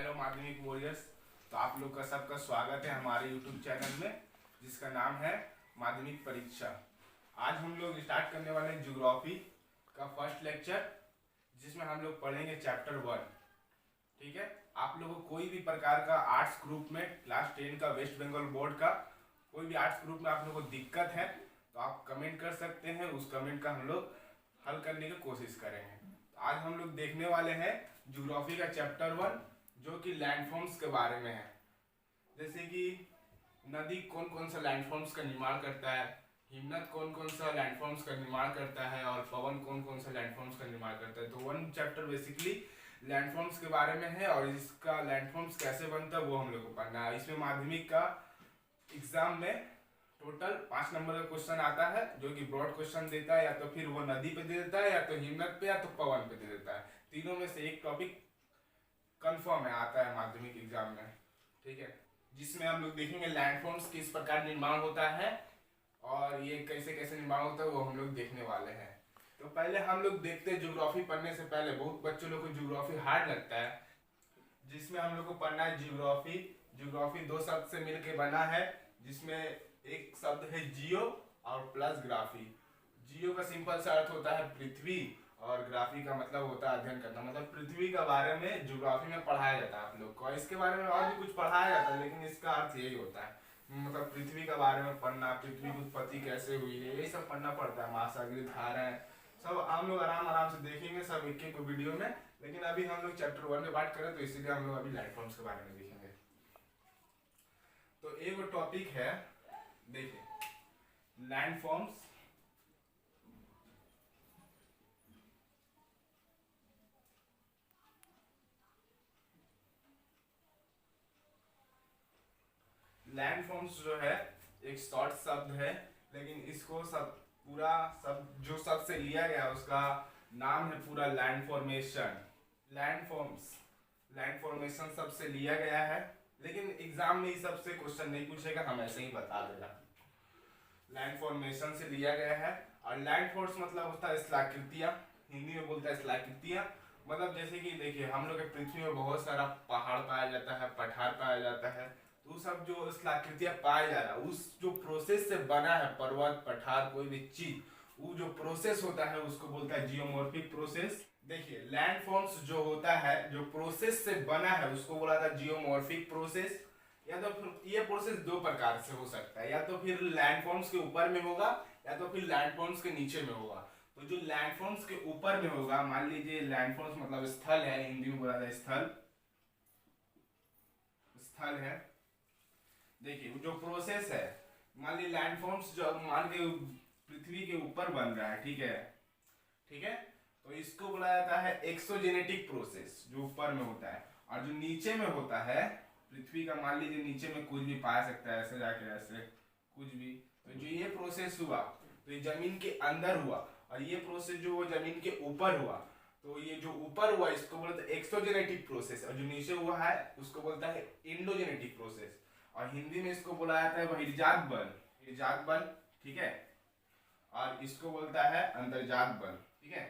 Hello माध्यमिक warriors. तो आप लोग का सबका स्वागत है हमारे यूट्यूब चैनल में जिसका नाम है माध्यमिक परीक्षा। आज हम लोग स्टार्ट करने वाले हैं ज्योग्राफी का फर्स्ट लेक्चर, जिसमें हम लोग पढ़ेंगे चैप्टर 1। ठीक है, आप लोगों को कोई भी प्रकार का आर्ट्स ग्रुप में क्लास 10 का वेस्ट बंगाल बोर्ड का कोई भी आर्ट्स ग्रुप में आप लोगों को दिक्कत है तो आप कमेंट कर सकते हैं। उस कमेंट का हम लोग हल करने की कोशिश करेंगे। आज हम लोग देखने वाले हैं ज्योग्राफी का चैप्टर 1, जो कि लैंडफॉर्म्स के बारे में है। जैसे कि नदी कौन कौन सा लैंडफॉर्म्स का निर्माण करता है, हिमनद कौन कौन सा लैंडफॉर्म्स का निर्माण करता है, और पवन कौन कौन सा लैंडफॉर्म्स का निर्माण करता है। तो 1 चैप्टर बेसिकली लैंडफॉर्म्स के बारे में है, और इसका लैंडफॉर्म्स कैसे बनता है वो हम लोग को पढ़ना है। इसमें माध्यमिक का एग्जाम में टोटल 5 नंबर का क्वेश्चन आता है, जो कि ब्रॉड क्वेश्चन देता है। या तो फिर वो नदी पे दे देता है, या तो हिमनद पे, या तो पवन पे दे देता है। तीनों में से एक टॉपिक कंफर्म है, आता है माध्यमिक एग्जाम में। ठीक है, जिसमें हम लोग देखेंगे लैंडफॉर्म्स किस प्रकार निर्माण होता है और ये कैसे कैसे निर्माण होता है वो हम लोग देखने वाले हैं। तो पहले हम लोग देखते हैं, ज्योग्राफी पढ़ने से पहले बहुत बच्चों लोग को ज्योग्राफी हार्ड लगता है, जिसमें हम लोग को पढ़ना है ज्योग्राफी। ज्योग्राफी 2 शब्द से मिलकर बना है, जिसमें एक शब्द है जियो और प्लस ग्राफी। जियो का सिंपल सा अर्थ होता है पृथ्वी, और ग्राफी का मतलब होता है अध्ययन करना। मतलब पृथ्वी के बारे में ज्योग्राफी में पढ़ाया जाता है आप लोग को। इसके बारे में और भी कुछ पढ़ाया जाता है, लेकिन इसका अर्थ यही होता है, मतलब पृथ्वी के बारे में पढ़ना, पृथ्वी की उत्पत्ति कैसे हुई है, यही सब पढ़ना पड़ता है। महासागरीय धाराएं सब हम लोग आराम आराम से देखेंगे, सब एक एक वीडियो में। लेकिन अभी हम लोग चैप्टर 1 में बात करें, तो इसीलिए हम लोग अभी लैंडफॉर्म्स के बारे में देखेंगे। तो एक टॉपिक है, देखिए लैंडफॉर्म्स। लैंडफॉर्म्स जो है एक शॉर्ट शब्द है, लेकिन इसको सब पूरा सब जो शब्द से लिया गया उसका नाम है पूरा land formation. Landforms land formation सबसे लिया गया है, लेकिन एग्जाम में इस सबसे क्वेश्चन नहीं पूछेगा, हम ऐसे ही बता देगा। लैंड फॉर्मेशन से लिया गया है। और लैंड फोर्स मतलब होता है स्थलाकृतियां, हिंदी में बोलता है स्थलाकृतियां। मतलब जैसे कि देखिए हम लोग के पृथ्वी में बहुत सारा पहाड़ पाया जाता है, पठार पाया जाता है। तो सब जो स्थलाकृतियां पाया जा रहा है, उस जो प्रोसेस से बना है पर्वत, पठार, कोई भी चीज, वो जो प्रोसेस होता है उसको बोलता है जियोमॉर्फिक प्रोसेस। देखिए लैंडफॉर्म्स जो होता है, जो प्रोसेस से बना है, उसको बोला था जियोमॉर्फिक प्रोसेस। या तो फिर ये प्रोसेस 2 प्रकार से हो सकता है, या तो फिर लैंडफॉर्म्स के ऊपर में होगा, या तो फिर लैंडफॉर्म्स के नीचे में होगा। तो जो लैंडफॉर्म्स के ऊपर में होगा, मान लीजिए लैंडफॉर्म्स मतलब स्थल है, हिंदी में बोला था स्थल, स्थल है। देखिए जो प्रोसेस है, मान लीजिए लैंडफॉर्म्स जो मान के पृथ्वी के ऊपर बन रहा है, ठीक है, ठीक है। तो इसको बोला जाता है एक्सोजेनेटिक प्रोसेस, जो ऊपर में होता है। और जो नीचे में होता है पृथ्वी का, मान लीजिए नीचे में कुछ भी पाया सकता है, ऐसे जाके ऐसे कुछ भी। तो जो ये प्रोसेस हुआ, तो ये जमीन के अंदर हुआ, और ये प्रोसेस जो वो जमीन के ऊपर हुआ। तो ये जो ऊपर हुआ इसको बोलते हैं एक्सोजेनेटिक प्रोसेस, और जो नीचे हुआ है उसको बोलता है इंडोजेनेटिक प्रोसेस। और हिंदी में इसको बोला जाता है बहिर्जात बल, बहिर्जात बल, ठीक है। और इसको बोलता है अंतर्जात बल, ठीक है।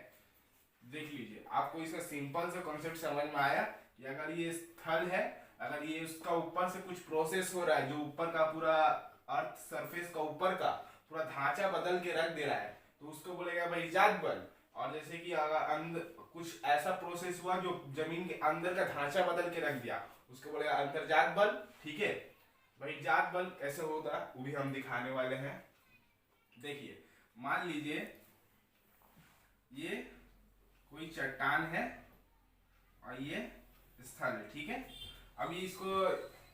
देख लीजिए, आपको इसका सिंपल सा कॉन्सेप्ट समझ में आया कि अगर ये स्थल है, अगर ये उसका ऊपर से कुछ प्रोसेस हो रहा है, जो ऊपर का पूरा अर्थ सरफेस का ऊपर का पूरा ढांचा बदल के रख दे रहा है, तो उसको बोलेगा बहिर्जात बल। और जैसे कि अगर कुछ ऐसा प्रोसेस हुआ जो जमीन के अंदर का ढांचा बदल के रख दिया, उसको बोलेगा अंतर्जात बल, ठीक है। बहिर्जात बल कैसे होता है वो भी हम दिखाने वाले हैं। देखिए मान लीजिए ये कोई चट्टान है और ये स्थल है, ठीक है। अभी इसको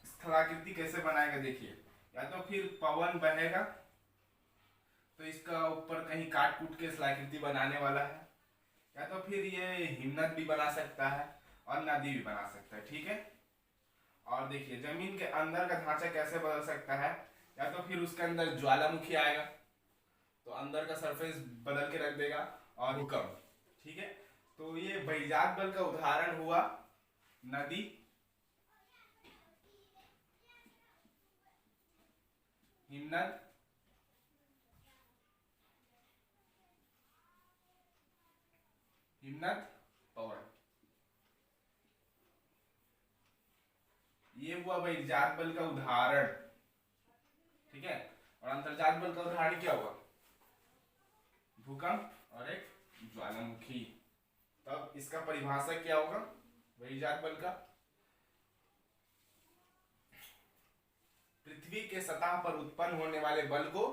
स्थलाकृति कैसे बनाएगा, देखिए, या तो फिर पवन बनेगा, तो इसका ऊपर कहीं काट कूट के स्थलाकृति बनाने वाला है, या तो फिर ये हिमनद भी बना सकता है और नदी भी बना सकता है, ठीक है। और देखिए जमीन के अंदर का ढांचा कैसे बदल सकता है, या तो फिर उसके अंदर ज्वालामुखी आएगा तो अंदर का सरफेस बदल के रख देगा, और भूकंप, ठीक है। तो ये बहिर्जात बल का उदाहरण हुआ नदी, हिमनद, हिमनद, पवन। ये हुआ बहिर्जात बल का उदाहरण, ठीक है। और अंतर्जात बल का उदाहरण क्या हुआ? भूकंप और एक ज्वालामुखी। तब इसका परिभाषा क्या होगा बहिर्जात बल का? पृथ्वी के सतह पर उत्पन्न होने वाले बल को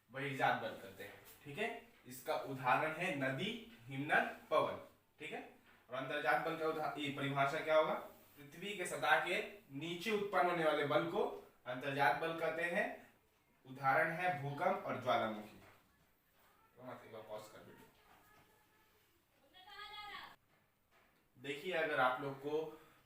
बहिर्जात बल कहते हैं, ठीक है। इसका उदाहरण है नदी, हिमनद, पवन, ठीक है। और अंतर्जात बल का परिभाषा क्या होगा? पृथ्वी के सतह के नीचे उत्पन्न होने वाले बल को अंतर्जात बल कहते हैं। उदाहरण है भूकंप और ज्वालामुखी। पॉज कर वीडियो। देखिए, अगर आप लोग को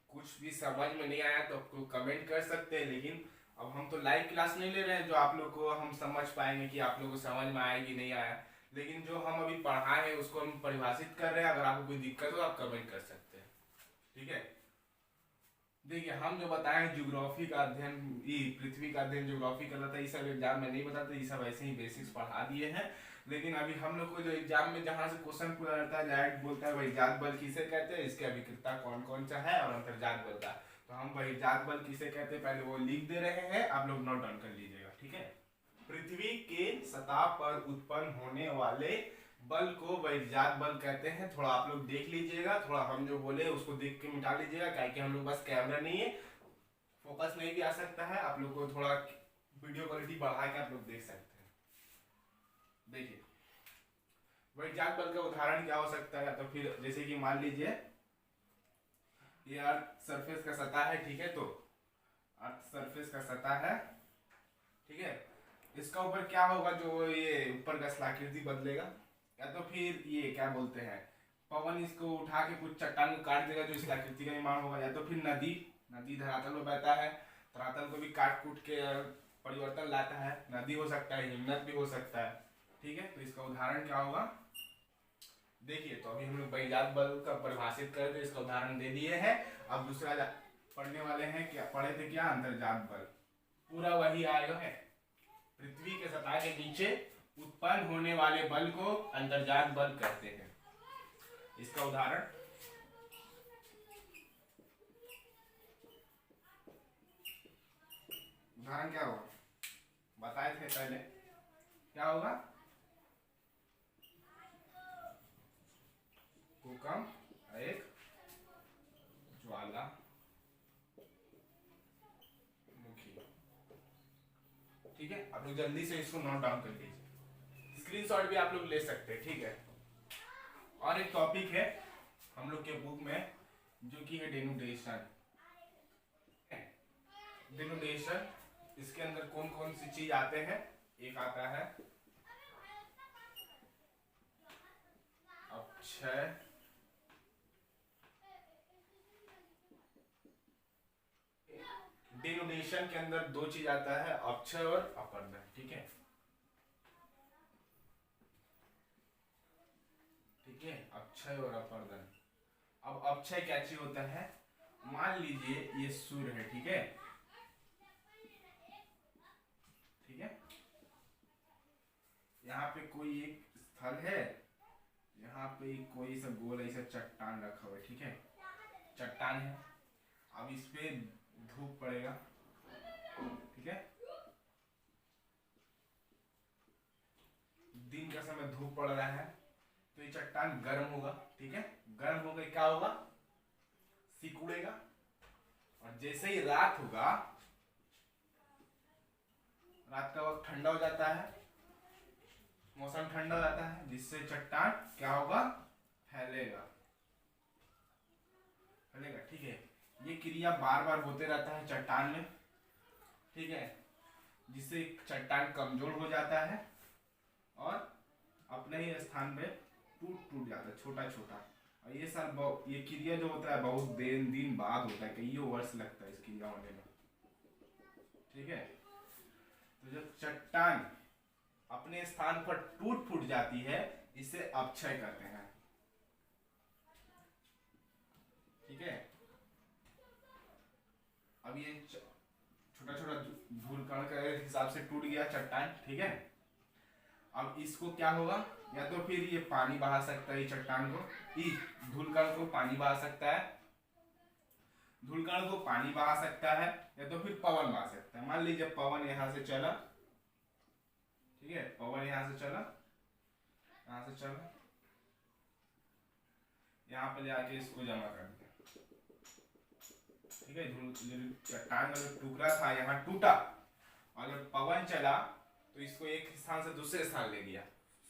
कुछ भी समझ में नहीं आया तो आपको कमेंट कर सकते हैं, लेकिन अब हम तो लाइव क्लास नहीं ले रहे हैं जो आप लोग को हम समझ पाएंगे कि आप लोग को समझ में आया कि नहीं आया, लेकिन जो हम अभी पढ़ाए हैं उसको हम परिभाषित कर रहे हैं। अगर आपको कोई दिक्कत हो आप कमेंट कर सकते हैं, ठीक है। देखिए, हम जो बताए ज्योग्राफी का अध्ययन, पृथ्वी का अध्ययन ज्योग्राफी करना था, ये सब एग्जाम में नहीं बताते, ये सब ऐसे ही बेसिक्स पढ़ा दिए हैं। लेकिन अभी हम लोग को जो एग्जाम में जहां से क्वेश्चन पूरा रहता है, डायरेक्ट बोलता है बहिर्जात बल किसे कहते हैं, इसके अभिक्रिया कौन कौन सा है, और अंतर्जात बल का। तो हम बहिर्जात बल किसे कहते हैं पहले वो लिख दे रहे हैं, आप लोग नोट डाउन कर लीजिएगा, ठीक है। पृथ्वी के सतह पर उत्पन्न होने वाले बल को बहिर्जात बल कहते हैं। थोड़ा आप लोग देख लीजिएगा, थोड़ा हम जो बोले उसको देख के मिटा लीजिएगा, क्या हम लोग बस कैमरा नहीं है, फोकस नहीं भी आ सकता है, आप लोग को थोड़ा वीडियो क्वालिटी बढ़ा के आप लोग देख सकते हैं। देखिए, बहिर्जात बल का उदाहरण क्या हो सकता है? तो फिर जैसे कि मान लीजिए ये अर्थ सरफेस का सतह है, ठीक है। तो अर्थ सरफेस का सतह है, ठीक है। इसका ऊपर क्या होगा, जो ये ऊपर का स्थलाकृति बदलेगा, या तो फिर ये क्या बोलते हैं पवन इसको उठा के कुछ चट्टान को काट देगा जो स्थलाकृति का निर्माण होगा, या तो फिर नदी धरातल में बहता है, धरातल को भी काट कूट के परिवर्तन लाता है, नदी हो सकता है, हिमनद भी हो सकता है, ठीक है। तो इसका उदाहरण क्या होगा? देखिए, तो अभी हम लोग बहिर्जात बल का परिभाषित कर दे, इसका उदाहरण दे दिए हैं। अब दूसरा पढ़ने वाले हैं, क्या पढ़े थे? क्या? अंतर्जात बल। पूरा वही आएगा है, पृथ्वी के सतह के नीचे उत्पन्न होने वाले बल को अंतर्जात बल कहते हैं। इसका उदाहरण क्या होगा? बताए थे पहले, क्या होगा? भूकंप, एक ज्वालामुखी, ठीक है। आप लोग जल्दी से इसको नोट डाउन कर लीजिए, स्क्रीनशॉट भी आप लोग ले सकते हैं, ठीक है। और एक टॉपिक है हम लोग के बुक में जो कि है डेनुडेशन। इसके अंदर कौन कौन सी चीज आते हैं? एक आता है अपक्षय, डेनुडेशन के अंदर दो चीज आता है, अपक्षय और अपर्दन, ठीक है। अक्षय और अपर्दन। अब अपक्षय क्या चीज होता है? मान लीजिए ये सूर्य है, ठीक है, यहाँ पे कोई एक स्थल है, यहाँ पे कोई सा गोल ऐसा चट्टान रखा हुआ है, ठीक है, चट्टान है। अब इस पे धूप पड़ेगा, ठीक है, दिन का समय धूप पड़ रहा है, तो ये चट्टान गर्म होगा, ठीक है। गर्म होकर क्या होगा? सिकुड़ेगा। और जैसे ही रात होगा, रात का वक्त ठंडा हो जाता है, मौसम ठंडा हो जाता है, जिससे चट्टान क्या होगा? फैलेगा, ठीक है। ये क्रिया बार बार होते रहता है चट्टान में, ठीक है, जिससे चट्टान कमजोर हो जाता है और अपने ही स्थान पे टूट जाता है, छोटा छोटा। और ये सब ये क्रिया जो होता है बहुत दिन बाद होता है, कईयों वर्ष लगता है इस क्रिया होने में, ठीक है। तो जब चट्टान अपने स्थान पर टूट फूट जाती है, इसे अपक्षय कहते हैं, ठीक है। अब ये छोटा छोटा धूल कण के हिसाब से टूट गया चट्टान, ठीक है। अब इसको क्या होगा? या तो फिर ये पानी बहा सकता है, चट्टान को, धूल कण को पानी बहा सकता है, धूलकण को पानी बहा सकता है या तो फिर पवन बहा सकता है। मान लीजिए पवन यहाँ से चला, ठीक है, पवन यहाँ से चला, यहाँ से चला, यहाँ पे आके इसको जमा कर दिया, ठीक है। चट्टान का जो टुकड़ा था यहाँ टूटा, और जब पवन चला तो इसको एक स्थान से दूसरे स्थान ले गया।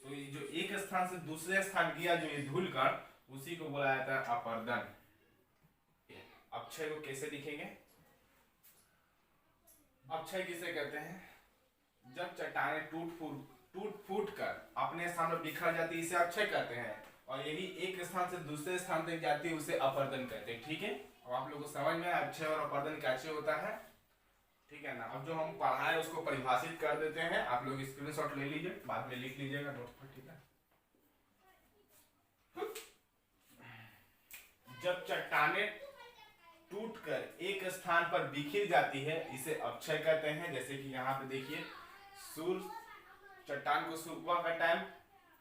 तो ये जो एक स्थान से दूसरे स्थान गया जो ये धूलकण, उसी को बोला जाता है अपर्दन। अक्षय को कैसे लिखेंगे? अक्षय किसे कहते हैं? जब चट्टानें टूट फूट कर अपने स्थान पर बिखर जाती है, इसे अक्षय कहते हैं। और यही एक स्थान से दूसरे स्थान तक जाती है, उसे अपर्दन कहते हैं, ठीक है। अब आप लोगों को समझ में आया अक्षय और अपर्दन कैसे होता है, ठीक है ना। अब जो हम पढ़ाए उसको परिभाषित कर देते हैं, आप लोग स्क्रीनशॉट ले लीजिए, बाद में लिख लीजिएगा नोट पर, ठीक है। जब चट्टानें टूटकर एक स्थान पर बिखर जाती है, इसे अक्षय कहते हैं। जैसे कि यहाँ पे देखिए, सूर्य चट्टान को सुबह का टाइम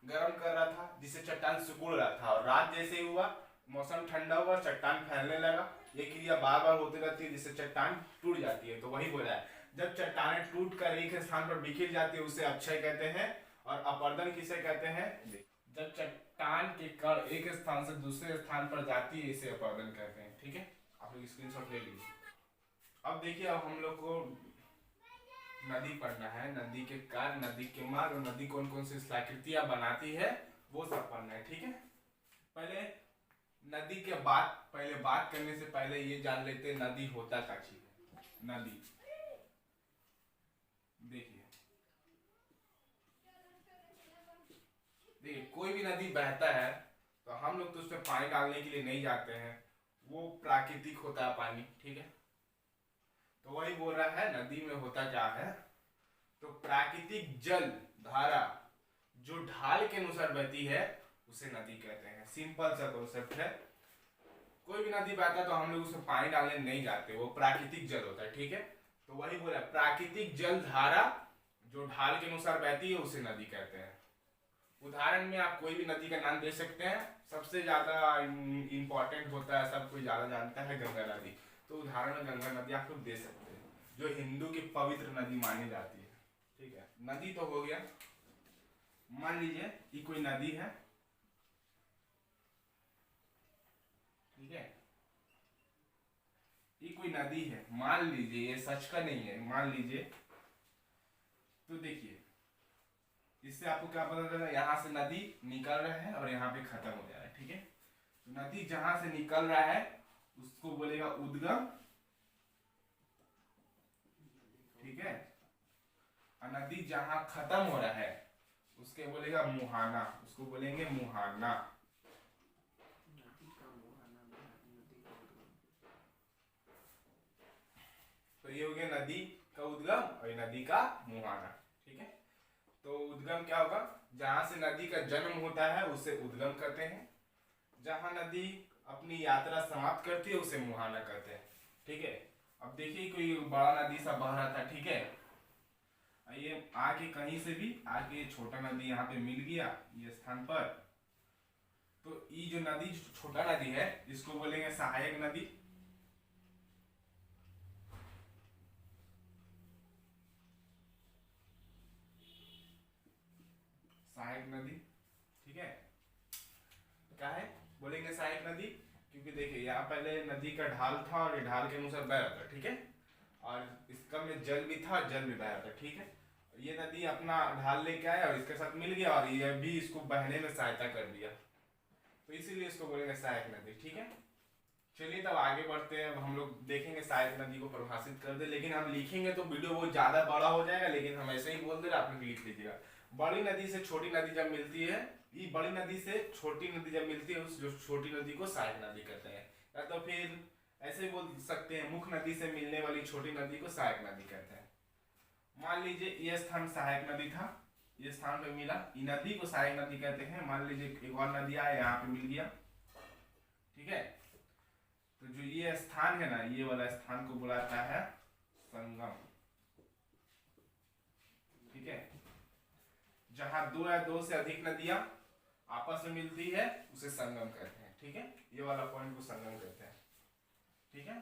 गर्म कर रहा था, जिससे चट्टान सिकुड़ रहा था, और रात जैसे ही हुआ, मौसम ठंडा हुआ, चट्टान फैलने लगा। ये क्रिया बार बार होती रहती है, जिससे चट्टान टूट जाती है। तो वही बोला है, जब चट्टानें टूटकर एक स्थान पर बिखर जाती है, उसे अक्षय कहते हैं। और अपर्दन किसे कहते हैं? जब चट्टान के कण एक स्थान से दूसरे स्थान पर जाती है, इसे अपर्दन कहते हैं, ठीक है। आप लोग स्क्रीनशॉट ले लीजिए। अब देखिए, अब हम लोग को नदी पढ़ना है, नदी के कार्य, नदी के मार्ग, और नदी कौन कौन सी स्थलाकृतियां बनाती है, वो सब पढ़ना है, ठीक है। पहले नदी के बात करने से पहले ये जान लेते हैं नदी होता क्या चीज है। नदी देखिए कोई भी नदी बहता है तो हम लोग तो उसमें पानी डालने के लिए नहीं जाते हैं, वो प्राकृतिक होता है पानी, ठीक है। तो वही बोल रहा है नदी में होता क्या है, तो प्राकृतिक जल धारा जो ढाल के अनुसार बहती है, उसे नदी कहते हैं। सिंपल सा कॉन्सेप्ट है। कोई भी नदी बहता है तो हम लोग उसमें पानी डालने नहीं जाते, वो प्राकृतिक जल होता है, ठीक है। तो वही बोला, प्राकृतिक जल धारा जो ढाल के अनुसार बहती है, उसे नदी कहते हैं। उदाहरण में आप कोई भी नदी का नाम दे सकते हैं। सबसे ज्यादा इंपॉर्टेंट होता है, सब कोई ज्यादा जानता है, गंगा नदी। तो उदाहरण में गंगा नदी आप लोग दे सकते हैं, जो हिंदू की पवित्र नदी मानी जाती है, ठीक है। नदी तो हो गया। मान लीजिए कि कोई नदी है, ठीक है, ये कोई नदी है, मान लीजिए, ये सच का नहीं है, मान लीजिए। तो देखिए, इससे आपको क्या पता चला, यहाँ से नदी निकल रहा है और यहाँ पे खत्म हो जा रहा है, ठीक है। तो नदी जहां से निकल रहा है उसको बोलेगा उद्गम, ठीक है। और नदी जहां खत्म हो रहा है उसके बोलेगा मुहाना, उसको बोलेंगे मुहाना। तो ये हो गया नदी का उद्गम और नदी का मुहाना, ठीक है। तो उद्गम क्या होगा, जहां से नदी का जन्म होता है उसे उद्गम कहते हैं। जहां नदी अपनी यात्रा समाप्त करती है उसे मुहाना कहते हैं, ठीक है। अब देखिए, कोई बड़ा नदी सा बह रहा था, ठीक है, ये आके कहीं से भी आके छोटा नदी यहाँ पे मिल गया ये स्थान पर। तो ये जो नदी, छोटा नदी है, इसको बोलेंगे सहायक नदी, सहायक नदी, ठीक है। क्या है, बोलेंगे सहायक नदी, क्योंकि देखिए यहाँ पहले नदी का ढाल था और ये ढाल के अनुसार बह रहा था, ठीक है। और इसका में जल भी था, जल भी बह रहा था, ठीक है। ये नदी अपना ढाल लेके आया और इसके साथ मिल गया और ये भी इसको बहने में सहायता कर दिया, तो इसीलिए इसको बोलेंगे सहायक नदी, ठीक है। चलिए तब आगे बढ़ते हैं। अब हम लोग देखेंगे सहायक नदी को परिभाषित कर दे, लेकिन हम लिखेंगे तो वीडियो बहुत ज्यादा बड़ा हो जाएगा, लेकिन हम ऐसे ही बोल दे रहे, आप लोग लिख लीजिएगा। बड़ी नदी से छोटी नदी जब मिलती है, ये बड़ी नदी से छोटी नदी जब मिलती है, उस जो छोटी नदी को सहायक नदी कहते हैं। या तो फिर ऐसे बोल सकते हैं, मुख्य नदी से मिलने वाली छोटी नदी को सहायक नदी कहते हैं। मान लीजिए ये स्थान सहायक नदी था, ये स्थान पे मिला, ये नदी को सहायक नदी कहते हैं। मान लीजिए एक और नदी आया, यहाँ पे मिल गया, ठीक है। तो जो ये स्थान है ना, ये वाला स्थान को बुलाता है संगम, ठीक है। जहां दो या दो से अधिक नदियां आपस में मिलती है उसे संगम कहते हैं, ठीक है। ये वाला पॉइंट को संगम कहते हैं, ठीक है।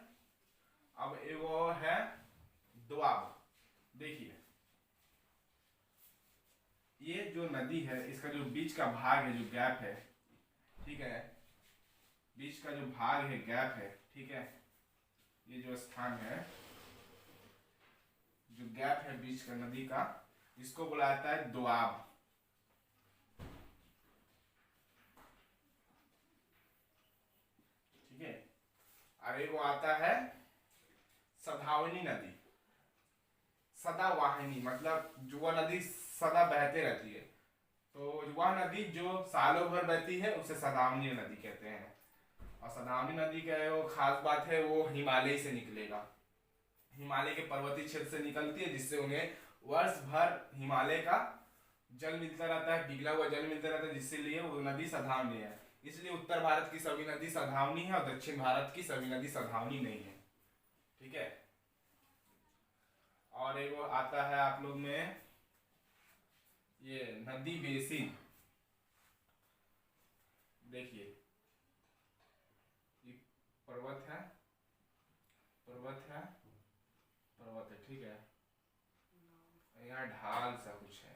अब वो है दोआब। देखिए ये जो नदी है इसका जो बीच का भाग है, जो गैप है, ठीक है, बीच का जो भाग है, गैप है, ठीक है, ये जो स्थान है, जो गैप है बीच का नदी का, इसको बोला जाता है दोआब। ठीक है। अरे वो आता है सदावनी नदी। सदावाहिनी मतलब जो वह नदी सदा बहते रहती है, तो वह नदी जो सालों भर बहती है उसे सदावनी नदी कहते हैं। और सदावनी नदी का वो खास बात है, वो हिमालय से निकलेगा, हिमालय के पर्वतीय क्षेत्र से निकलती है, जिससे उन्हें वर्ष भर हिमालय का जल मिलता रहता है, पिघला हुआ जल मिलता रहता है, जिससे लिए वो नदी सदावनी है। इसलिए उत्तर भारत की सभी नदी सदावनी है और दक्षिण भारत की सभी नदी सदावनी नहीं है। ठीक है। और एक आता है आप लोग में ये नदी बेसिन। देखिए ये पर्वत है, पर्वत है, पर्वत है, ठीक है, यहाँ ढाल सा कुछ है,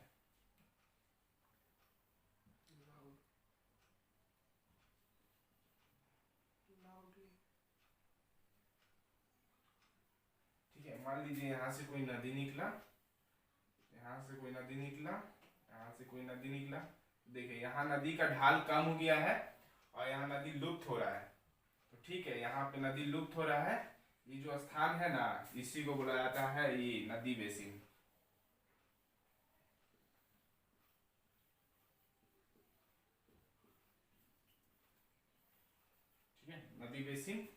ठीक है। मान लीजिए यहाँ से कोई नदी निकला, यहाँ से कोई नदी निकला, यहाँ से कोई नदी निकला, देखिए यहाँ नदी का ढाल कम हो गया है और यहाँ नदी लुप्त हो रहा है। तो ठीक है, यहाँ पे नदी लुप्त हो रहा है, ये जो स्थान है ना, इसी को बोला जाता है ये नदी बेसिन। ठीक है, नदी बेसिन।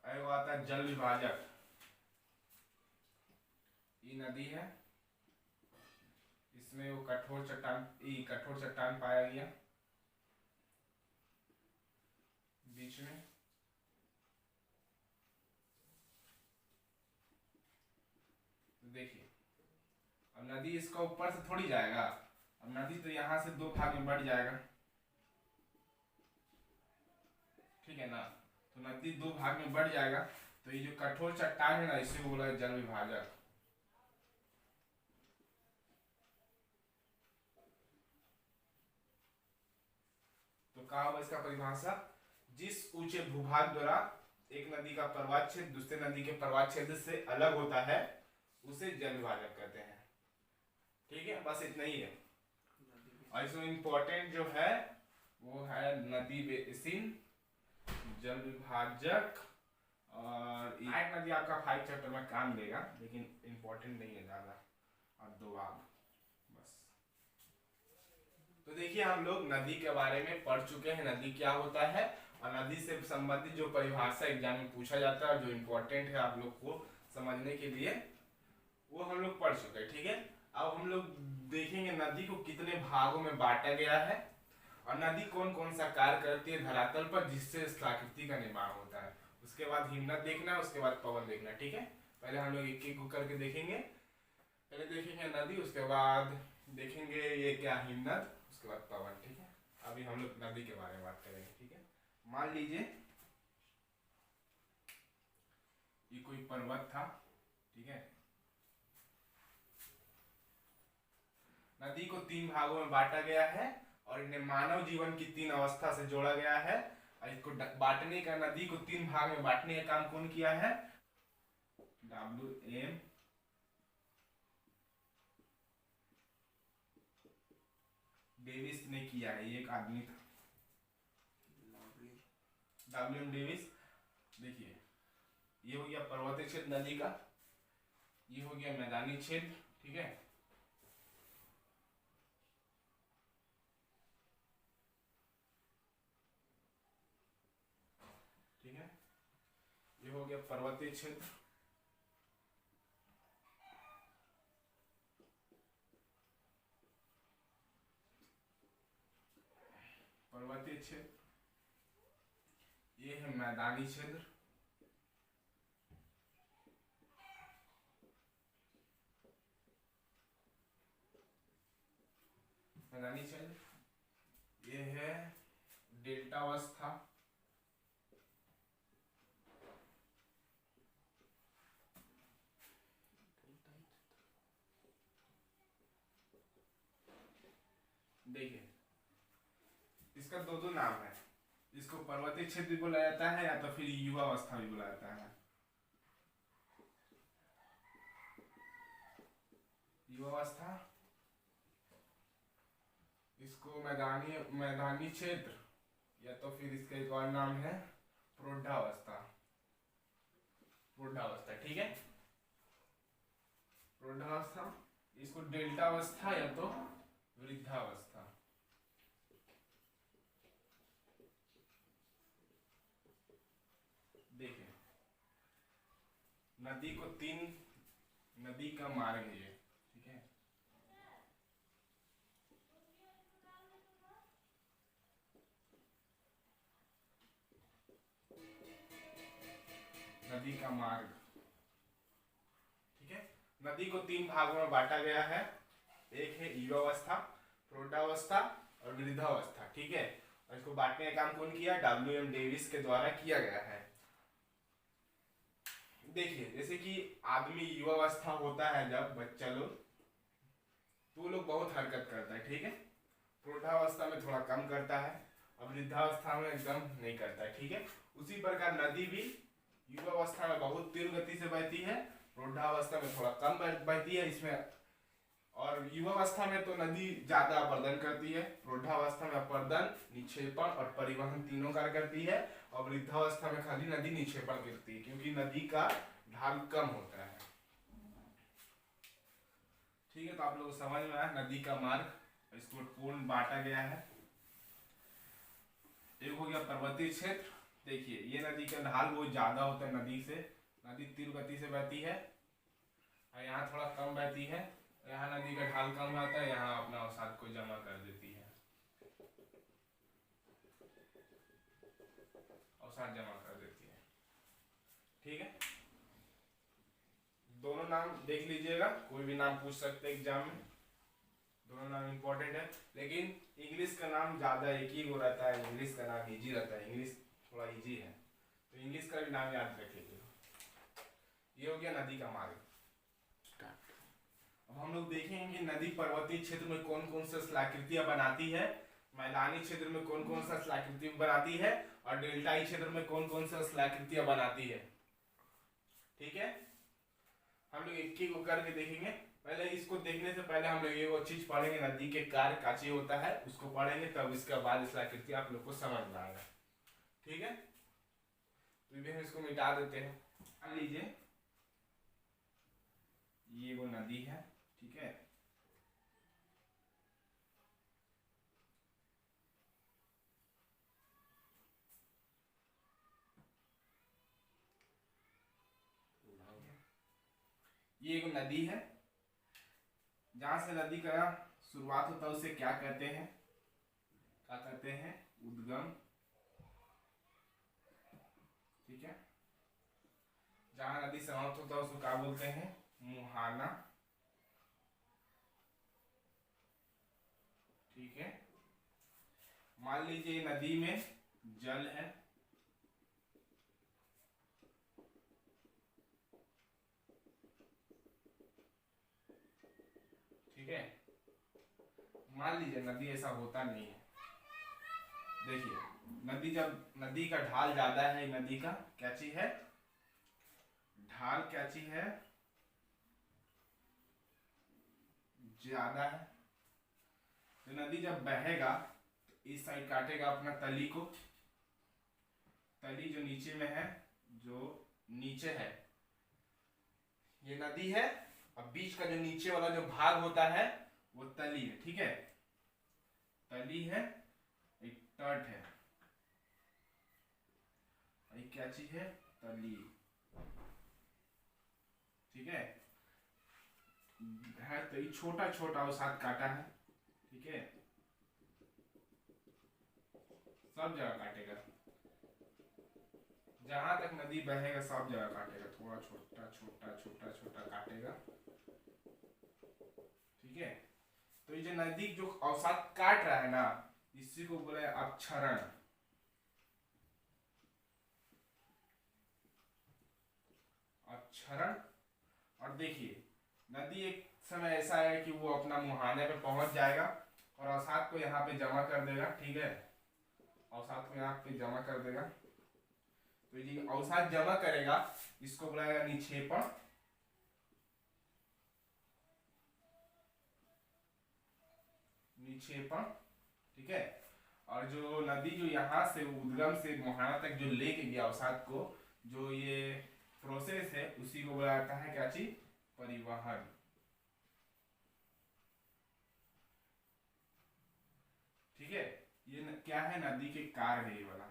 वो आता है जल विभाजक। ये नदी है, इसमें वो कठोर चट्टान पाया गया बीच में। तो देखिए अब नदी इसका ऊपर से थोड़ी जाएगा, अब नदी तो यहाँ से दो भाग में बढ़ जाएगा, ठीक है ना। तो नदी दो भाग में बढ़ जाएगा, तो ये जो कठोर चट्टान है ना, इसे बोला है जल विभाजक। तो कहा हुआ इसका परिभाषा, जिस ऊंचे भूभाग द्वारा एक नदी का प्रवाह क्षेत्र दूसरे नदी के प्रवाह क्षेत्र से अलग होता है उसे जल विभाजक कहते हैं। ठीक है, बस इतना ही है। और इसमें इंपॉर्टेंट जो है वो है नदी बेसिन, जल विभाजक, और एक नदी आपका 5 चैप्टर में काम देगा, लेकिन इंपॉर्टेंट नहीं है ज्यादा, और दोआब, बस। तो देखिए हम लोग नदी के बारे में पढ़ चुके हैं, नदी क्या होता है, और नदी से संबंधित जो परिभाषा एग्जाम में पूछा जाता है और जो इम्पोर्टेंट है आप लोग को समझने के लिए, वो हम लोग पढ़ चुके हैं। ठीक है, अब हम लोग देखेंगे नदी को कितने भागों में बांटा गया है और नदी कौन कौन सा कार्य करती है धरातल पर, जिससे स्थलाकृति का निर्माण होता है। उसके बाद हिमनद देखना है, उसके बाद पवन देखना। ठीक है, पहले हम लोग एक एक करके देखेंगे। पहले देखेंगे नदी, उसके बाद देखेंगे ये क्या हिमनद, उसके बाद पवन। ठीक है, अभी हम लोग नदी के बारे में बात करेंगे। ठीक है, मान लीजिए ये कोई पर्वत था, ठीक है, नदी को 3 भागों में बांटा गया है और इन्हें मानव जीवन की 3 अवस्था से जोड़ा गया है। और इसको बांटने का, नदी को 3 भाग में बांटने का काम कौन किया है? WM डेविस ने किया है, ये एक आदमी था, WM डेविस। देखिए ये हो गया पर्वतीय क्षेत्र नदी का, ये हो गया मैदानी क्षेत्र। ठीक है, ठीक है, ये हो गया पर्वतीय क्षेत्र, पर्वतीय क्षेत्र, ये है मैदानी क्षेत्र, मैदानी क्षेत्र, ये है डेल्टा अवस्था, देखिए इसका दो नाम है। इसको पर्वतीय क्षेत्र भी बोला जाता है या तो फिर युवावस्था भी बोला जाता है। युवावस्था, इसको मैदानी क्षेत्र, या तो फिर इसका एक और नाम है प्रौढ़ावस्था। प्रौढ़ावस्था, ठीक है। प्रौढ़ावस्था, इसको डेल्टावस्था या तो वृद्धावस्था। देखिए नदी का मार्ग है ये, ठीक है। नदी का मार्ग, ठीक है। नदी को 3 भागों में बांटा गया है। एक है युवावस्था, प्रौढ़ावस्था और वृद्धावस्था, ठीक है। और इसको बांटने का काम कौन किया? WM डेविस के द्वारा किया गया है। देखिए जैसे कि आदमी युवावस्था होता है जब बच्चा लोग, तो लोग बहुत हरकत करता है, ठीक है। प्रौढ़ावस्था में थोड़ा कम करता है और वृद्धावस्था में एकदम नहीं करता है, ठीक है। उसी प्रकार नदी भी युवावस्था में बहुत तीव्र गति से बहती है, प्रौढ़ावस्था में थोड़ा कम बहती है इसमें। और युवावस्था में तो नदी ज्यादा अपर्दन करती है, प्रौढ़ावस्था में अपर्दन, निक्षेपण और परिवहन तीनों कार्य करती है, और वृद्धावस्था में खाली नदी निक्षेपण करती है क्योंकि नदी का ढाल कम होता है, ठीक है। तो आप लोग समझ में आया नदी का मार्ग, इसको पूर्ण बांटा गया है। एक हो गया पर्वतीय क्षेत्र। देखिए ये नदी का ढाल बहुत ज्यादा होता है, नदी तीव्र गति से बहती है, और यहाँ थोड़ा कम बहती है। यहाँ नदी का ढाल कम रहता है, यहाँ अपना अवसाद को जमा कर देती है, अवसाद जमा कर देती है, ठीक है। दोनों नाम देख लीजिएगा, कोई भी नाम पूछ सकते हैं एग्जाम में, दोनों नाम इंपॉर्टेंट है। लेकिन इंग्लिश का नाम ज्यादा एक ही वो रहता है, इंग्लिश का नाम इजी रहता है, इंग्लिश थोड़ा इजी है, तो इंग्लिश का भी नाम याद रखिएगा। ये हो गया नदी का मार्ग। अब हम लोग देखेंगे कि नदी पर्वतीय क्षेत्र में कौन कौन सा शिलाकृतियां बनाती है, मैदानी क्षेत्र में कौन कौन सा शिलाकृति बनाती है, और डेल्टाई क्षेत्र में कौन कौन सा शिलाकृतियां बनाती है, ठीक है। हम लोग एक एक को करके देखेंगे। पहले इसको देखने से पहले हम लोग ये वो चीज पढ़ेंगे, नदी के कार्य का चीज होता है उसको पढ़ेंगे, तब इसके बाद शिलाकृति आप लोग को समझ में आएगा, ठीक है। तो भी हम इसको मिटा देते हैं। मान लीजिए ये वो नदी है, ठीक है। ये एक नदी है, जहां से नदी का शुरुआत होता है उसे क्या कहते हैं? उद्गम, ठीक है। जहां नदी समाप्त होता है उसको क्या बोलते हैं? मुहाना, ठीक है। मान लीजिए नदी में जल है, ठीक है। मान लीजिए नदी ऐसा होता नहीं है। देखिए नदी का ढाल ज्यादा है, नदी का क्या चीज है? ढाल क्या चीज है? ज्यादा है। तो नदी जब बहेगा तो इस साइड काटेगा अपना तली को, तली जो नीचे में है, जो नीचे है ये नदी है, अब बीच का जो नीचे वाला जो भाग होता है वो तली है, ठीक है। तली है, एक तट है, एक क्या चीज है? तली, ठीक है। तो ये छोटा छोटा अवसाद काटा है, ठीक है। सब जगह काटेगा, जहां तक नदी बहेगा सब जगह काटेगा, थोड़ा छोटा छोटा छोटा छोटा काटेगा, ठीक है। तो ये जो नदी जो अवसाद काट रहा है ना, इसी को बोले अपक्षरण। अपक्षरण। और देखिए नदी एक समय ऐसा है कि वो अपना मुहाने पे पहुंच जाएगा और अवसाद को यहाँ पे जमा कर देगा। ठीक है, अवसाद को यहाँ पे जमा कर देगा। तो ये अवसाद जमा करेगा, इसको बुलाएगा निक्षेपण। निक्षेपण, ठीक है। और जो नदी जो यहाँ से उद्गम से मोहाना तक जो लेके गया अवसाद को, जो ये प्रोसेस है, उसी को बोला जाता है क्या चीज? परिवहन। ठीक है, ये क्या है? नदी के कार्य है ये वाला,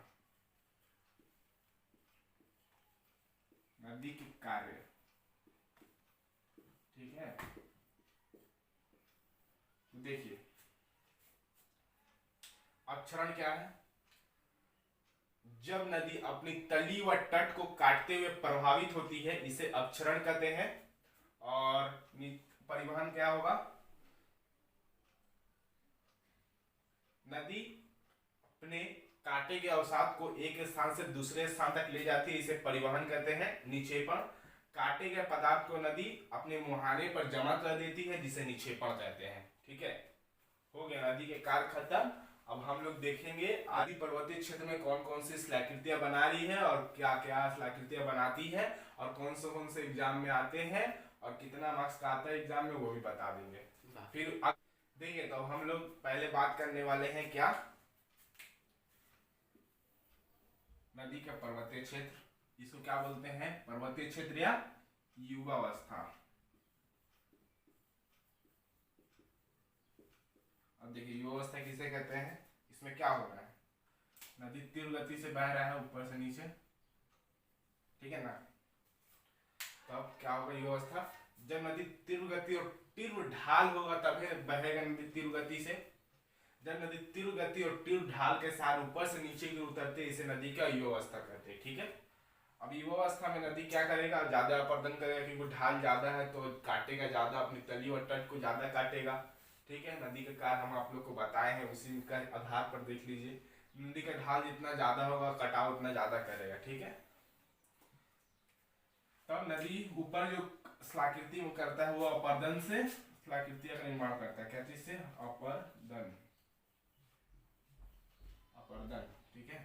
नदी के कार्य। ठीक है, तो देखिए अपक्षरण क्या है? जब नदी अपनी तली व तट को काटते हुए प्रभावित होती है, इसे अपक्षरण कहते हैं। और परिवहन क्या होगा? नदी अपने काटे गए अवसाद को एक स्थान से दूसरे स्थान तक ले जाती है, इसे परिवहन कहते हैं। निक्षेपण, काटे गए पदार्थ को नदी अपने मुहाने पर जमा कर देती है, जिसे निक्षेपण कहते हैं। ठीक है, हो गया नदी के कार्य खत्म। अब हम लोग देखेंगे आदि पर्वतीय क्षेत्र में कौन कौन सी शिलाकृतियां बना रही है और क्या क्या शिलाकृतियां बनाती है, और कौन से एग्जाम में आते हैं, और कितना मार्क्स का आता है एग्जाम में, वो भी बता देंगे। फिर देखिए, तो हम लोग पहले बात करने वाले हैं क्या? नदी का पर्वतीय क्षेत्र, इसको क्या बोलते हैं? पर्वतीय क्षेत्र या युवावस्था। अब देखिए युवावस्था किसे कहते हैं? इसमें क्या हो रहा है? नदी तीव्र गति से बह रहा है ऊपर से नीचे, ठीक है ना। तब क्या होगा युवावस्था? जब नदी तीव्र गति और तीव्र ढाल होगा तब बहेगा नदी तीव्र गति से। जब नदी तीव्र गति और तीव्र ढाल के साथ ऊपर से नीचे की उतरते, इसे नदी का युवावस्था कहते हैं। ठीक है, अब युवावस्था में नदी क्या करेगा? ज्यादा अपर्दन करेगा, क्योंकि ढाल ज्यादा है तो काटेगा ज्यादा, अपनी तली और तट को ज्यादा काटेगा। ठीक है, नदी का कार्य हम आप लोग को बताए हैं, उसी का आधार पर देख लीजिए। नदी का ढाल जितना ज्यादा होगा, कटाव उतना ज्यादा करेगा। ठीक है, तब नदी ऊपर जो शिलाकृति वो करता है, वो अपर्दन से शिलाकृतियों का निर्माण करता है। क्या चीज से? अपर्दन, अपर्दन। ठीक है,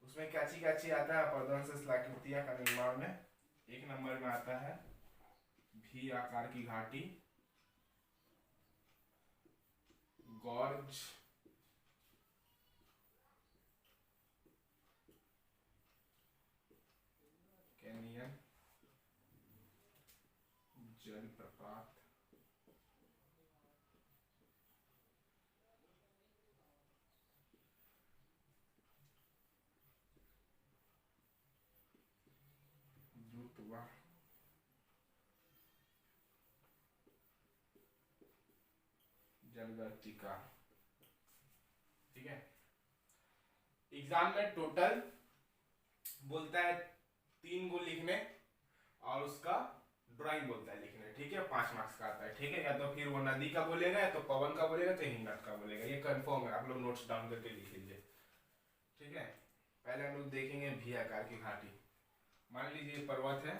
उसमें क्या चीज आता है अपर्दन से शिलाकृतियों का निर्माण में? एक नंबर में आता है भी आकार की घाटी, गॉर्ज, कैनियन, जलप्रपात, द्रुतवाह, जलगर्तिका। ठीक है, एग्जाम में टोटल बोलता है 3 गो लिखने, और उसका ड्राइंग बोलता है लिखने। ठीक है, 5 मार्क्स का आता है। ठीक है, या तो फिर वो नदी का बोलेगा, या तो पवन का बोलेगा, तो हिमनद का बोलेगा। ये कंफर्म है, आप लोग नोट्स डाउन करके लिख लीजिए। ठीक है, पहले हम लोग देखेंगे भी आकार की घाटी। मान लीजिए पर्वत है,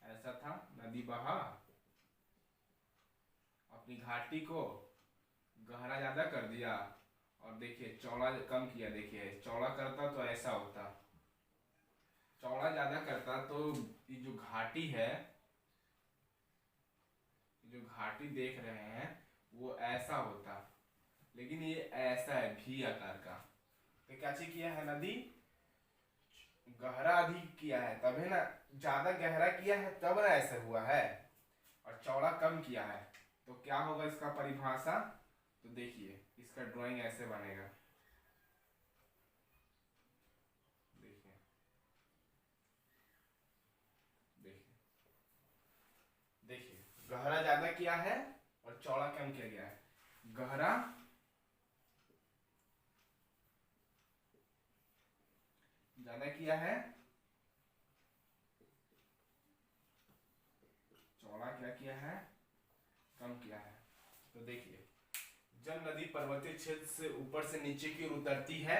ऐसा था, नदी बहा, अपनी घाटी को गहरा ज्यादा कर दिया, और देखिए चौड़ा कम किया। देखिए चौड़ा करता तो ऐसा होता, चौड़ा ज्यादा करता तो ये जो घाटी है, जो घाटी देख रहे हैं वो ऐसा होता, लेकिन ये ऐसा है भी आकार का। तो क्या चीज किया है? नदी गहरा अधिक किया है, तब है ना, ज्यादा गहरा किया है तब ना ऐसा हुआ है, और चौड़ा कम किया है, तो क्या होगा इसका परिभाषा? तो देखिए इसका ड्राइंग ऐसे बनेगा। देखिए देखिए देखिए, गहरा ज्यादा किया है और चौड़ा कम किया गया है। गहरा ज्यादा किया है, चौड़ा क्या किया है? कम किया है। तो देखिए जब नदी पर्वतीय क्षेत्र से ऊपर से नीचे की ओर उतरती है,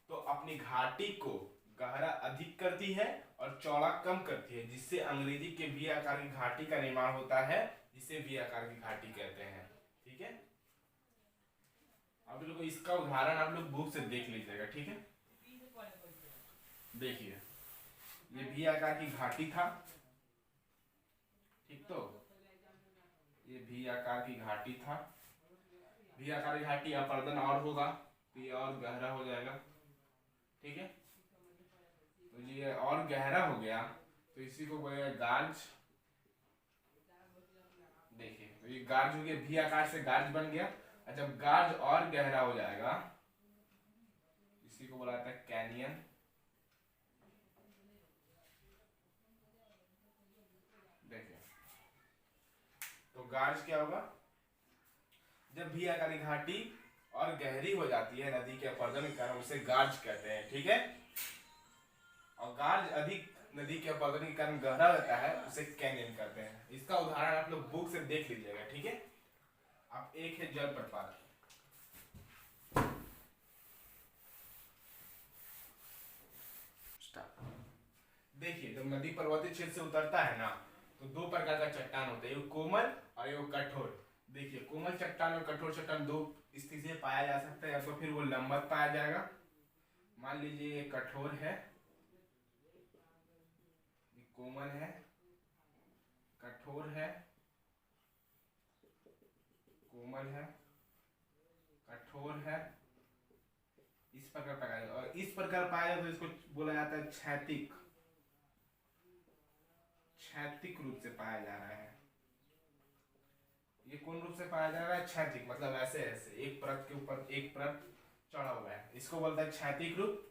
तो अपनी घाटी को गहरा अधिक करती है और चौड़ा कम करती है, जिससे अंग्रेजी के वी आकार की घाटी का निर्माण होता है, जिसे वी आकार की घाटी कहते हैं। ठीक है, आप लोग को इसका उदाहरण आप लोग बुक से देख लीजिएगा, ठीक है। देखिए ये भी आकार की घाटी था, ठीक, तो ये भी आकार की घाटी था। भी आकार की घाटी अपर्दन और होगा तो ये और गहरा हो जाएगा, ठीक है। तो ये और गहरा हो गया तो इसी को बोलेगा गार्ज। देखिए तो ये गार्ज हो गया, भी आकार से गार्ज बन गया। और जब गार्ज और गहरा हो जाएगा इसी को बोला जाता है कैनियन। देखिए तो गार्ज क्या होगा, जब भी आकार की घाटी और गहरी हो जाती है नदी के अपर्दन के कारण उसे गार्ज कहते हैं, ठीक है। और गार्ज अधिक नदी के अपर्दन के कारण गहरा रहता है उसे कैनियन कहते हैं। इसका उदाहरण आप लोग बुक से देख लीजिएगा, ठीक है। अब एक है जलप्रपात। देखिए जब नदी पर्वतीय क्षेत्र से उतरता है ना तो दो प्रकार का चट्टान होता है, एक कोमल और एक कठोर। देखिए कोमल चट्टान और कठोर चट्टान दो स्थिति से पाया जा सकता है, या तो फिर वो लंबवत पाया जाएगा। मान लीजिए ये कठोर है, ये कोमल है, कठोर है, कोमल है, कठोर है, इस प्रकार पाया जाएगा। और इस प्रकार पाया तो इसको बोला जाता है क्षैतिक, क्षैतिक रूप से पाया जा रहा है। ये कौन रूप से पाया जा रहा है, क्षैतिक, मतलब ऐसे ऐसे एक परत के ऊपर एक परत चढ़ा हुआ है, इसको बोलता है क्षैतिक रूप।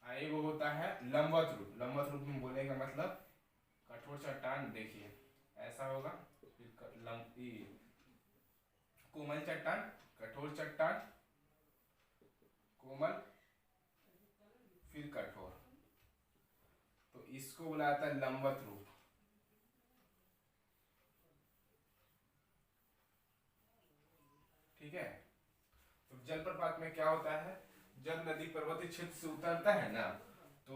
एक वो होता है लंबवत रूप। लंबवत रूप में बोलने का मतलब कठोर चट्टान देखिए ऐसा होगा, फिर कोमल चट्टान, कठोर चट्टान, कोमल, फिर कठोर, तो इसको बोला जाता है लंबवत रूप, ठीक है। तो जलप्रपात में क्या होता है, जब नदी पर्वतीय क्षेत्र से उतरता है ना तो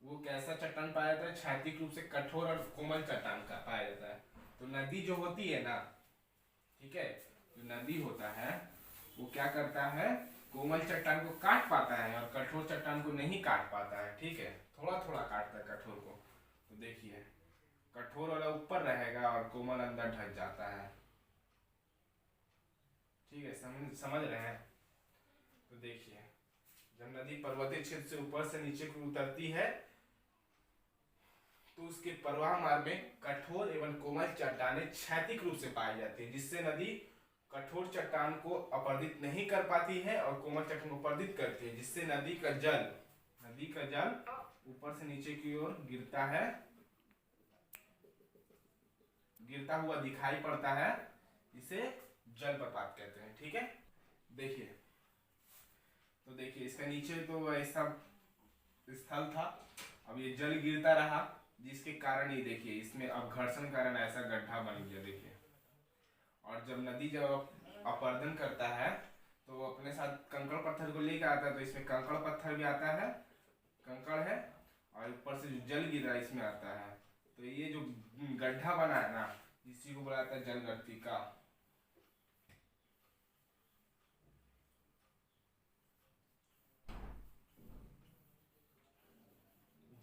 वो कैसा चट्टान पाया जाता है, क्षैतिक रूप से कठोर और कोमल चट्टान का पाया जाता है। तो नदी जो होती है ना, ठीक है, जो नदी होता है वो क्या करता है, कोमल चट्टान को काट पाता है और कठोर चट्टान को नहीं काट पाता है, ठीक है, थोड़ा थोड़ा काटता है कठोर को। तो देखिए कठोर वाला ऊपर रहेगा और कोमल अंदर ढक जाता है, ठीक है, समझ रहे हैं। तो देखिए जब नदी पर्वतीय क्षेत्र से ऊपर से नीचे को उतरती है तो उसके प्रवाह मार्ग में कठोर एवं कोमल चट्टानें क्षैतिक रूप से पाई जाती है, जिससे नदी कठोर चट्टान को अपरदित नहीं कर पाती है और कोमल चट्टान को अपरदित करती है, जिससे नदी का जल ऊपर से नीचे की ओर गिरता है, गिरता हुआ दिखाई पड़ता है, इसे जलप्रपात कहते हैं, ठीक है। देखिए तो देखिए इसका नीचे तो ऐसा स्थल था, अब ये जल गिरता रहा जिसके कारण ये देखिए इसमें अब घर्षण कारण ऐसा गड्ढा बन गया, देखिए। और जब नदी जब अपरदन करता है तो वो अपने साथ कंकड़ पत्थर को लेकर आता है, तो इसमें कंकड़ पत्थर भी आता है, कंकड़ है, और ऊपर से जो जल गिर रहा है इसमें आता है। तो ये जो गड्ढा बना है ना इसी को बोला जाता है जलगर्तिका,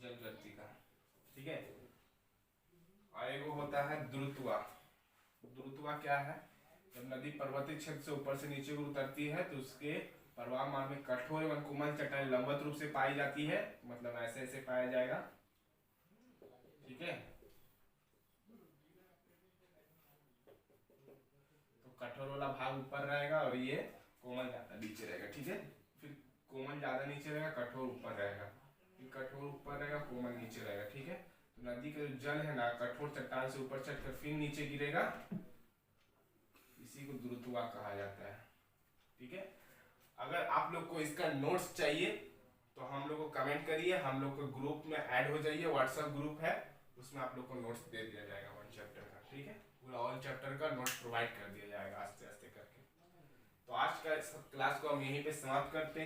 जलगर्तिका, ठीक है। और एक होता है द्रुतवा। द्रुतवा क्या है, जब नदी पर्वतीय क्षेत्र से ऊपर से नीचे को उतरती है तो उसके प्रवाह मार्ग में कठोर एवं कोमल चट्टानें लंबवत रूप से पाई जाती है, मतलब ऐसे ऐसे पाया जाएगा, ठीक है। तो कठोर वाला भाग ऊपर रहेगा और ये कोमल ज्यादा नीचे रहेगा, ठीक है। फिर कोमल ज्यादा नीचे रहेगा, कठोर ऊपर रहेगा, फिर कठोर ऊपर रहेगा, कोमल नीचे रहेगा, ठीक है। तो नदी का जो जल है ना कठोर चट्टान से ऊपर चढ़कर फिर नीचे गिरेगा, इसी को द्रुतवा कहा जाता है, ठीक है। अगर आप लोग को इसका नोट्स चाहिए तो हम लोग को कमेंट करिए, हम लोग को ग्रुप में ऐड हो जाइए, व्हाट्सएप ग्रुप है उसमें आप लोग को नोट्स दे दिया जाएगा 1 चैप्टर का, ठीक है, पूरा ऑल चैप्टर का नोट्स प्रोवाइड कर दिया जाएगा आस्ते आस्ते करके। तो आज का क्लास को हम यहीं पे समाप्त करते हैं।